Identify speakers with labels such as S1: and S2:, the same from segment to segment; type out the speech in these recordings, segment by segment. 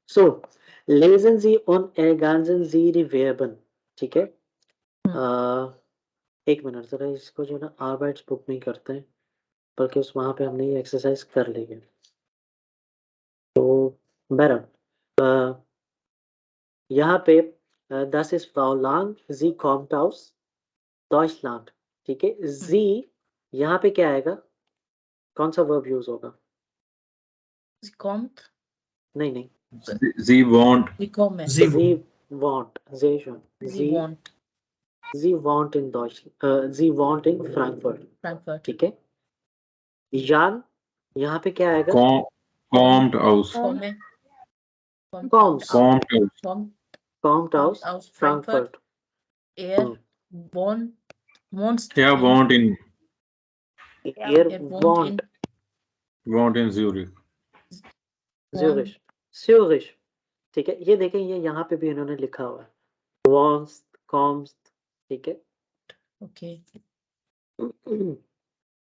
S1: So lesen Sie und ergänzen Sie die Verben. ठीक है? एक मिनट जरा इसको जो है ना आर्बाइट्स बुक नहीं करते हैं, बल्कि उस वहाँ पे हमने ये एक्सरसाइज कर ली है। तो बहरहाल यहाँ पे das ist Frau Lang, sie kommt aus Deutschland, ठीक है? Sie यहाँ पे क्या आएगा? कौन सा वर्ब यूज होगा?
S2: Sie kommt.
S1: नहीं नहीं,
S3: Sie wohnt.
S2: Sie kommen.
S1: sie wohnt, sehr schön.
S2: Sie wohnt.
S1: Sie wohnt in Deutschland, sie wohnt in Frankfurt,
S2: Frankfurt.
S1: ठीक है? Jan यहाँ पे क्या आएगा?
S3: Kommt aus.
S2: Komme.
S1: Kommt
S2: Kommt
S1: aus Frankfurt.
S2: Wohnt
S3: Er wohnt in
S2: wohnt in
S3: Zurich.
S1: Zürich, ठीक है? ये देखें, ये यहाँ पे भी इन्होंने लिखा हुआ है, wohnst, kommst, ठीक है?
S2: Okay.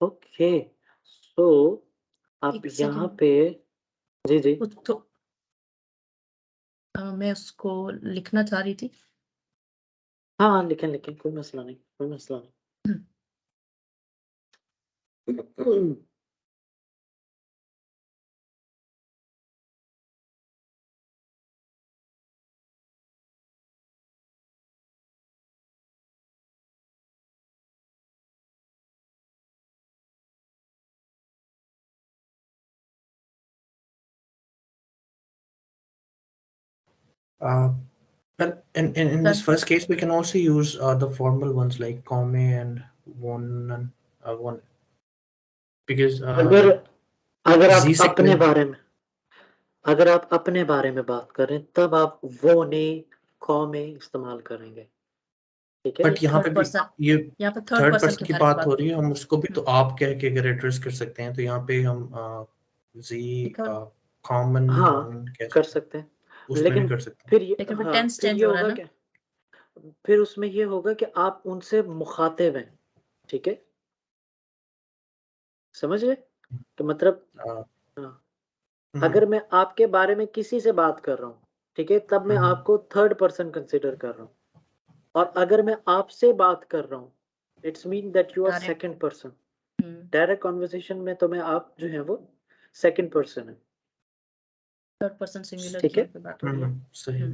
S1: Okay, so अब यहाँ पे जी
S2: तो मैं उसको लिखना चाह रही थी।
S1: हाँ लिखें कोई मसला नहीं।
S4: But in this first case, we can also use the formal ones like komme and one, because
S1: अगर आप अपने बारे में बात करें तब आप वो ने कॉमे इस्तेमाल करेंगे, ठीक है?
S4: बट यहाँ पे ये थर्ड पर्सन की बात हो रही है, हम उसको भी तो आप कह के अगर एड्रेस कर सकते हैं, तो यहाँ पे हम जी कॉमन
S1: कर सकते हैं, लेकिन
S4: कर सकते हैं।
S1: फिर ये होगा क्या? फिर उसमें ये होगा कि आप उनसे मुखातिब हैं, ठीक है? समझ गए? तो मतलब अगर मैं आपके बारे में किसी से बात कर रहा हूँ, ठीक है, तब मैं आपको थर्ड पर्सन कंसिडर कर रहा हूँ, और अगर मैं आपसे बात कर रहा हूँ, it's mean that you are second person. Direct conversation में तो मैं आप जो है वो सेकंड पर्सन है,
S2: थर्ड पर्सन सिंगुलर
S1: ठीक है?
S4: सही।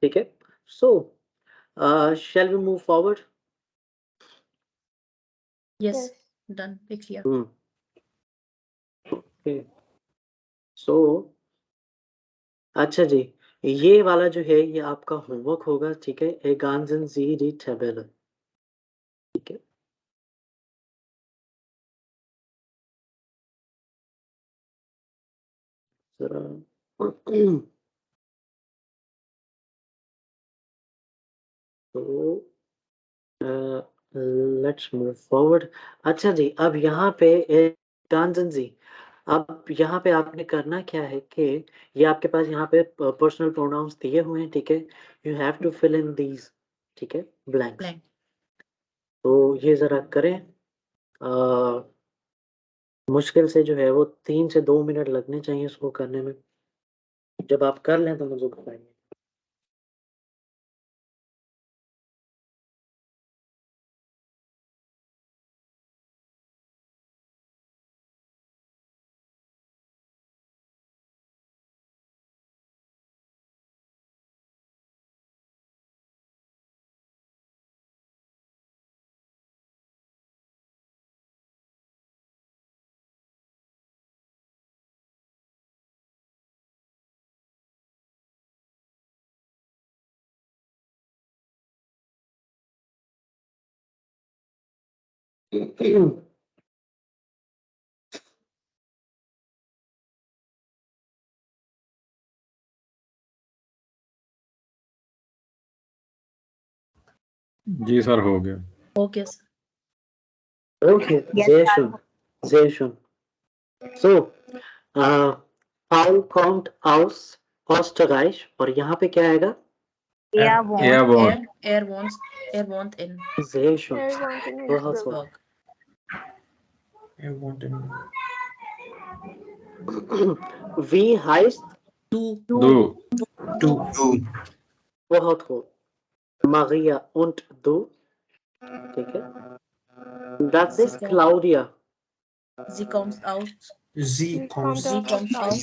S1: ठीक है? सो shall we move forward?
S2: Yes, done. Pick here.
S1: Okay. So अच्छा जी, ये वाला जो है ये आपका होमवर्क होगा, ठीक है? Ergänzen Sie die Tabelle, ठीक है? तो लेट्स मूव फॉरवर्ड। अच्छा जी, अब यहाँ पे Ergänzen Sie, अब यहाँ पे आपने करना क्या है कि ये आपके पास यहाँ पे पर्सनल प्रोनाउंस दिए हुए हैं, ठीक है? You have to fill in these, ठीक है, ब्लैंक्स। तो ये जरा करें, मुश्किल से जो है वो 3 से 2 मिनट लगने चाहिए इसको करने में। जब आप कर लें तो मुझे बताइए।
S3: जी सर, हो गया।
S2: Okay, sir.
S1: Okay, sehr schön. So, Paul kommt aus Österreich, और यहाँ पे क्या आएगा?
S2: Er wohnt in
S1: Sehr schön.
S2: Wolfsburg.
S4: Er wohnt in
S1: Wie heißt
S2: Du.
S3: Du.
S1: बहुत खूब. Maria und du. ठीक है. Das ist Claudia.
S2: Sie kommt aus.
S4: Sie kommt
S2: Sie kommt aus.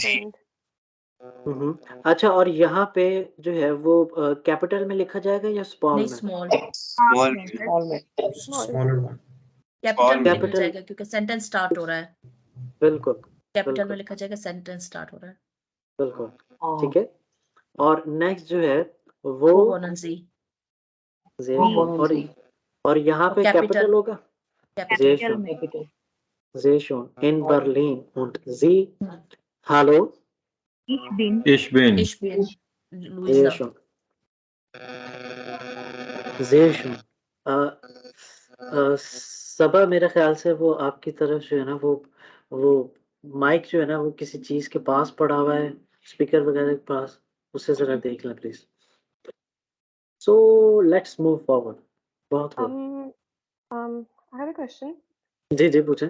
S1: अच्छा, और यहाँ पे जो है वो कैपिटल में लिखा जाएगा या स्मॉल
S2: नहीं,
S1: में?
S2: स्मॉल.
S4: smaller one.
S2: कैपिटल में लिखा
S1: Capital.
S2: जाएगा क्योंकि सेंटेंस स्टार्ट हो रहा है.
S1: बिल्कुल
S2: कैपिटल में
S1: बिल्कुल
S2: लिखा जाएगा, सेंटेंस स्टार्ट हो रहा है.
S1: बिल्कुल. ठीक है. और नेक्स्ट जो है वो
S2: Vorwohnen Sie.
S1: और यहाँ
S2: और
S1: पे
S2: capital.
S1: कैपिटल होगा.
S2: कैपिटल में.
S1: Sehr schön. In Berlin. Und Sie? Hallo?
S3: Ich bin.
S2: Ich bin
S1: Sehr
S2: Luisa.
S1: schön. Sehr schön. सबा मेरे ख्याल से वो आपकी तरफ जो है ना वो माइक जो है ना वो किसी चीज के पास पड़ा हुआ है, स्पीकर वगैरह के पास, उससे जरा देख लें please. So let's move forward. बहुत खूब.
S5: I have a question.
S1: जी जी पूछें.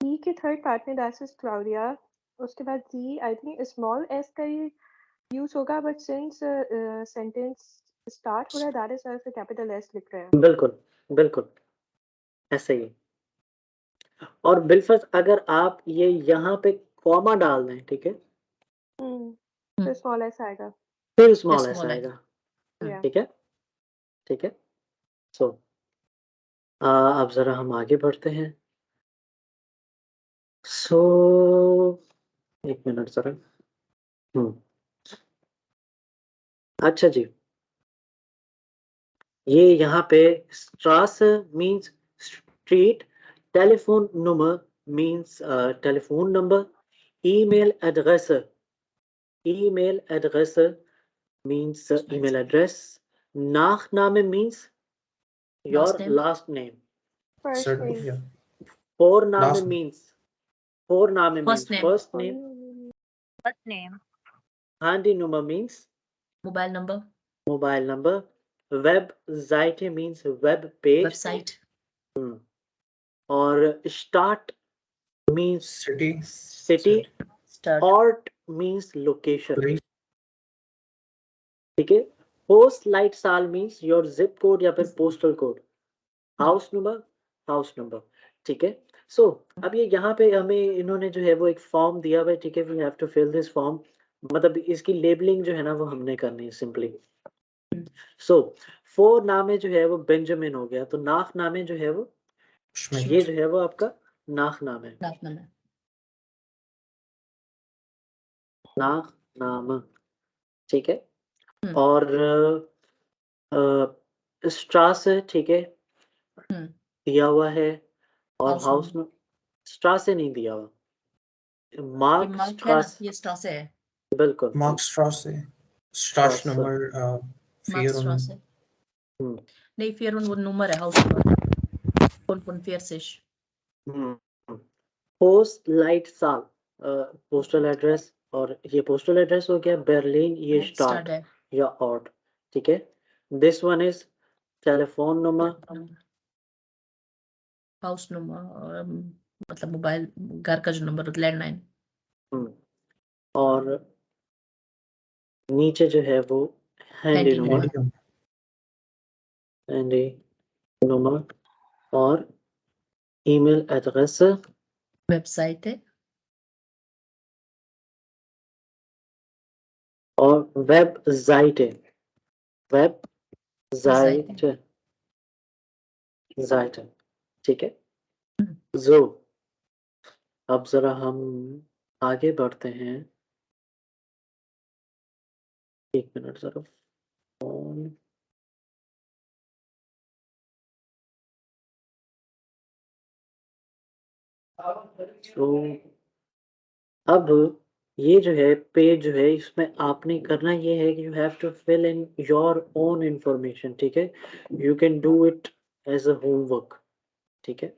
S5: E के थर्ड पार्ट में दैट इज क्लाउडिया, उसके बाद Z I think small s का ही यूज होगा, बट सिंस सेंटेंस स्टार्ट हो रहा है दैट इज वाई फिर कैपिटल S लिख रहे हैं.
S1: बिल्कुल बिल्कुल ऐसे ही. और बिलफर्ज अगर आप ये यहाँ पे कॉमा डाल दें, ठीक है,
S5: तो स्मॉल s आएगा.
S1: फिर स्मॉल
S2: Small
S1: एस
S2: है.
S1: आएगा.
S5: Yeah.
S1: ठीक है ठीक है. सो अब जरा हम आगे बढ़ते हैं. सो एक मिनट जरा. अच्छा जी, ये यहाँ पे स्ट्रासे means street, telephone number means telephone number, email address means email address, Nachname means your
S2: Last name.
S1: last name,
S5: First
S4: Certain,
S5: name.
S4: yeah.
S1: Vorname
S4: Last-
S1: means
S2: First name.
S1: first name,
S6: First name.
S1: Handynummer means
S2: Mobile number.
S1: mobile number, Webseite means web page,
S2: Website.
S1: और start means
S4: City.
S1: city,
S2: Start.
S1: Ort means location.
S4: Place.
S1: ठीक है. Post light साल means your zip code या फिर postal code, house number. ठीक है. सो अब ये यहाँ पे हमें इन्होंने जो है वो एक फॉर्म दिया हुआ है. ठीक है, we have to fill this form. मतलब इसकी लेबलिंग जो है ना वो हमने करनी है सिंपली. सो फोर नामे जो है वो बेंजामिन हो गया, तो नाख नामे जो है वो
S4: Schmidt.
S1: ये जो है वो आपका नाख नाम है.
S2: Last name.
S1: नाख नाम. ठीक है.
S2: हम्म.
S1: और स्ट्रास है, ठीक है, दिया हुआ है. और
S2: House
S1: हाउस में स्ट्रास नहीं दिया हुआ.
S2: ये
S1: मार्क
S2: मार्क है ना,
S1: स्ट्रास.
S2: ये स्ट्रासे है.
S1: बिल्कुल.
S4: Markstrasse.
S1: Strasse.
S4: Straßnummer
S2: mark
S4: 4
S2: स्ट्रासे.
S1: हम्म.
S2: नहीं, 4 वो नंबर है, हाउस नंबर. 45.
S1: पोस्ट लाइट साल, पोस्टल एड्रेस. और ये पोस्टल एड्रेस हो गया. बर्लिन ये स्टार्ट
S2: है.
S1: या ऑट. ठीक है. This one is telephone number.
S2: House number मतलब मोबाइल घर का जो नंबर, लैंडलाइन.
S1: और नीचे जो है वो handy
S2: Handy
S1: number.
S2: number.
S1: Handy number और ईमेल एड्रेस.
S2: वेबसाइट है.
S1: और वेबसाइट. ठीक है. जो अब जरा हम आगे बढ़ते हैं. एक मिनट जरा फोन. तो अब ये जो है पेज जो है इसमें आपने करना ये है कि you have to fill in your own information. ठीक है. You can do it as a homework. ठीक है.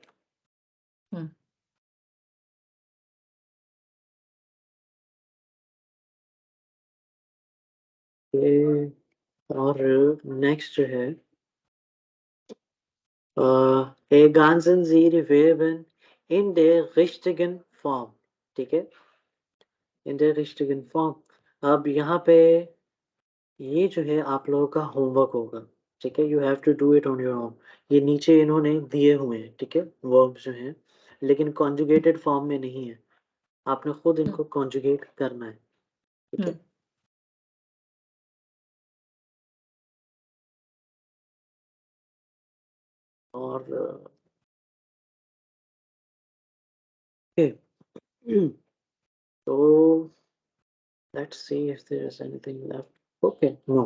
S1: ये और नेक्स्ट जो है ganzen Sie Weben in der richtigen form, ठीक है, इन द रिस्ट्रिक्टेड फॉर्म। अब यहाँ पे ये जो है आप लोगों का होमवर्क होगा, ठीक है, you have to do it on your own. ये नीचे इन्होंने दिए हुए हैं, ठीक है, वर्ब्स जो हैं, लेकिन कॉन्जुगेटेड फॉर्म में नहीं है, आपने खुद इनको कॉन्जुगेट करना है, ठीक है। और so let's see if there is anything left. Okay, no.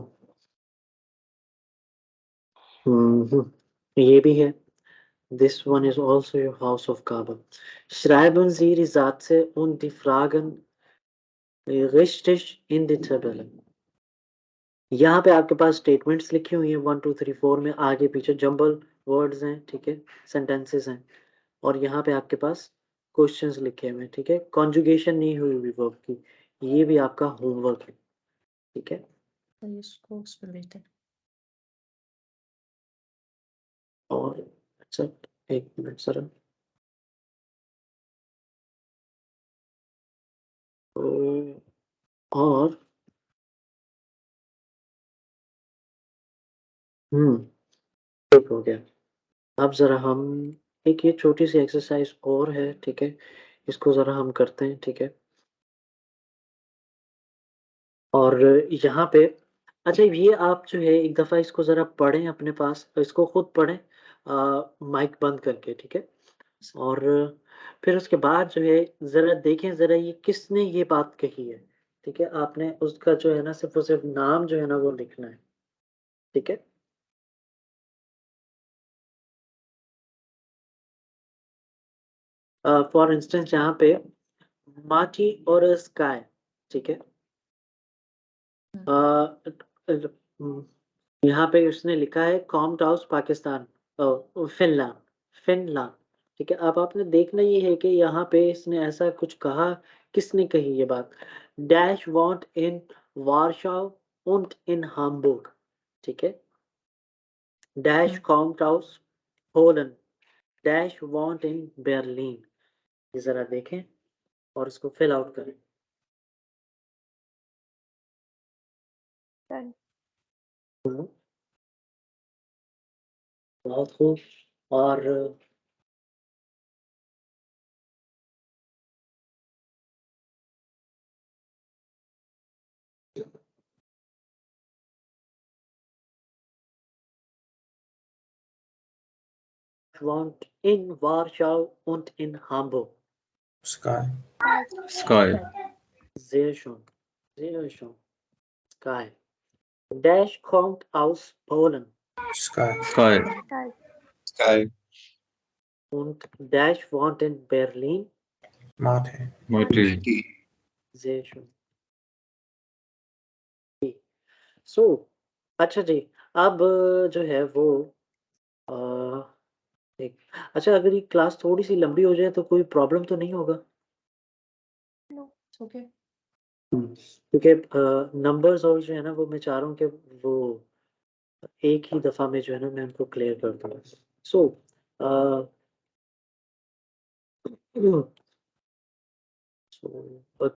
S1: ये भी है. This one is also your house of Kaaba. Schreiben Sie die Sätze und die Fragen richtig in die Tabelle. यहाँ पे आपके पास स्टेटमेंट्स लिखी हुई हैं 1 2 3 4 में, आगे पीछे जंबल वर्ड्स हैं, ठीक है, सेंटेंसेस हैं, और यहाँ पे आपके पास क्वेश्चंस लिखे हुए हैं, ठीक है, कॉन्जुगेशन नहीं हुई हुई वर्ब की, ये भी आपका होमवर्क है, ठीक है।
S2: तो इसको उस पर भेजते हैं।
S1: और अच्छा, एक मिनट सर, और ठीक हो गया। अब ज़रा हम एक ये छोटी सी एक्सरसाइज और है, ठीक है, इसको ज़रा हम करते हैं, ठीक है। और यहाँ पे अच्छा, ये आप जो है एक दफ़ा इसको ज़रा पढ़ें अपने पास, इसको खुद पढ़ें माइक बंद करके, ठीक है। और फिर उसके बाद जो है ज़रा देखें ज़रा ये किसने ये बात कही है, ठीक है, आपने उसका जो है ना सिर्फ और सिर्फ नाम जो है ना वो लिखना है, ठीक है। फॉर इंस्टेंस यहाँ पे माटी और स्काई, ठीक है, यहाँ पे उसने लिखा है Comte house Pakistan, Finland, Finland, ठीक है। अब आपने देखना ये है कि यहाँ पे इसने ऐसा कुछ कहा, किसने कही ये बात, डैश वांट इन वार्शाव und इन हाम्बुर्ग, ठीक है, dash Comte house Poland, dash want in Berlin, ये जरा देखें और इसको फिल आउट करें।
S5: Done.
S1: बहुत खूब। और want in Warschau und in Hamburg.
S4: Sky.
S3: Sky.
S1: Sehr schön. Sehr schön. Sky. Dash kommt aus Polen.
S4: Sky.
S3: Sky.
S5: Sky.
S3: Sky.
S1: Und Dash wohnt in Berlin.
S4: Mate.
S3: Marty.
S1: Sehr schön. So, अच्छा जी, अब जो है वो एक अच्छा, अगर ये class थोड़ी सी लंबी हो जाए तो कोई प्रॉब्लम तो नहीं होगा?
S5: No.
S2: It's okay.
S1: क्योंकि नंबर्स और जो है ना वो मैं चाह रहा हूँ कि वो एक ही दफ़ा में जो है ना मैं उनको क्लियर कर दूँ। सो so